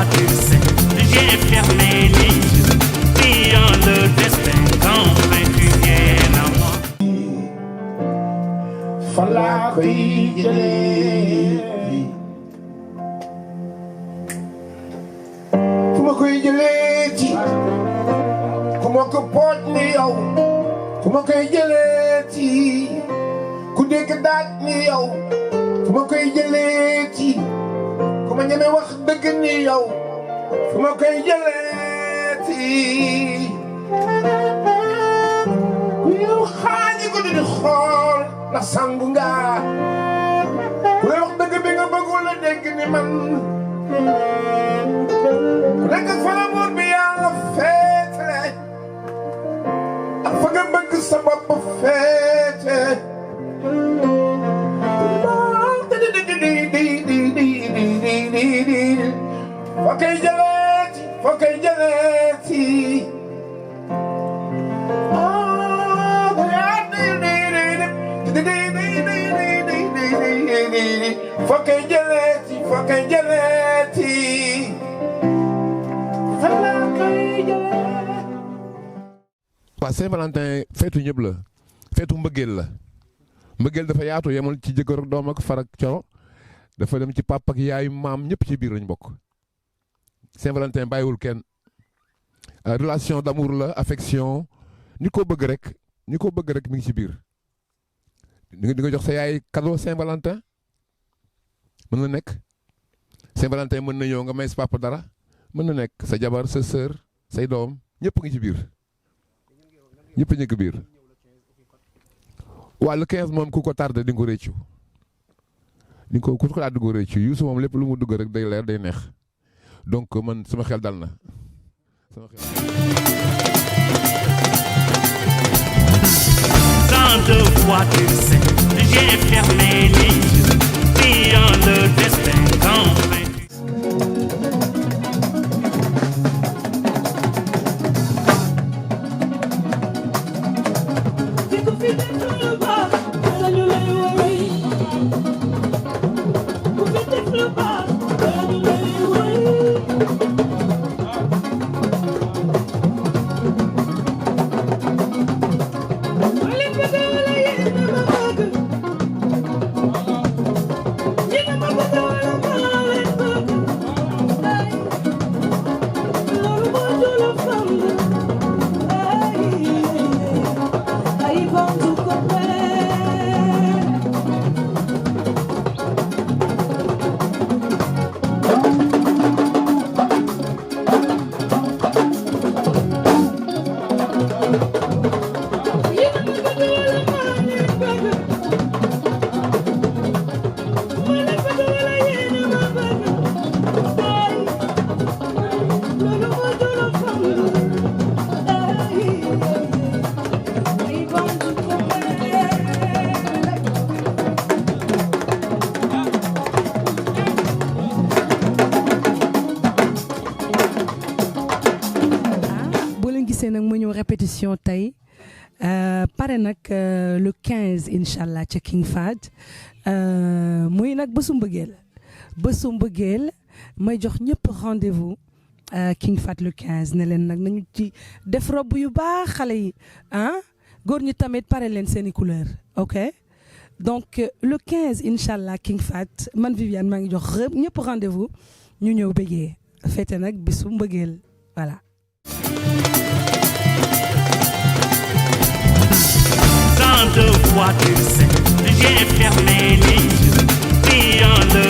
fois tu sais, j'ai fermé les yeux, priant le destin qu'enfin tu viennes à moi. Fala koy jëlee fu ma koy jëlee ci ku ma ko pooj ni yow fu ma koy jëlee ci ku dégg daaj ni yow fu ma koy jëlee ci ku ma ñeme wax dëgg ni yow fu ma koy jëlee ci yow xaañi ko di xool ndax sangu nga ku lay wax dëgg bi nga bëggul a dégg ni man ku nekk fa la buur bi yàlla féetale ak fa nga bëgg sa bopp féete foo koy jëleeti foo koy jëleeti foo koy jëleeti foo koy jëleeti fan la koy jëleeti. waaw Saint-Valentin feetu ñëpp la feetu mbëggeel la mbëggeel dafa yaatu yemul ci jëkkër doom ak far ak coro dafa dem ci papa ak yaayu maam ñëpp ci biir lañ bokk. Saint-Valentin bàyyiwul kenn relation d'amour la affection ni ko bëgg rek mi ngi ci biir. di nga jox sa yaay cadeau Saint-Valentin mën na nekk Saint-Valentin mën na ñëw nga may sa papa dara mën na nekk sa jabar sa sœur say doom ñëpp ngi ci biir ñëpp a nekk biir. waaw le 15 moom ku ko tardé di nga ko réccu ku ko daal di nga ko réccu Youssou moom lépp lu mu dugg rek day leer day neex donc man sama xel dal na sama xel. Tant de fois tu sais, j'ai fermé les yeux, priant le destin qu'enfin répétition tey pare nag le 15 incha allah ca King Fahd muy nag bésu mbëggeel may jox ñëpp rendez-vous King Fahd le 15 ne leen nag nañu ci def robe yu baax xale yi góor ñi tamit pare leen seeni couleur ok donc le 15 incha allah King Fahd man Viviane maa ngi jox ñëpp rendez-vous ñu ñëw bëggee fête nag bésu mbëggeel voilà. Tant de fois tu sais, j'ai fermé les yeux, priant le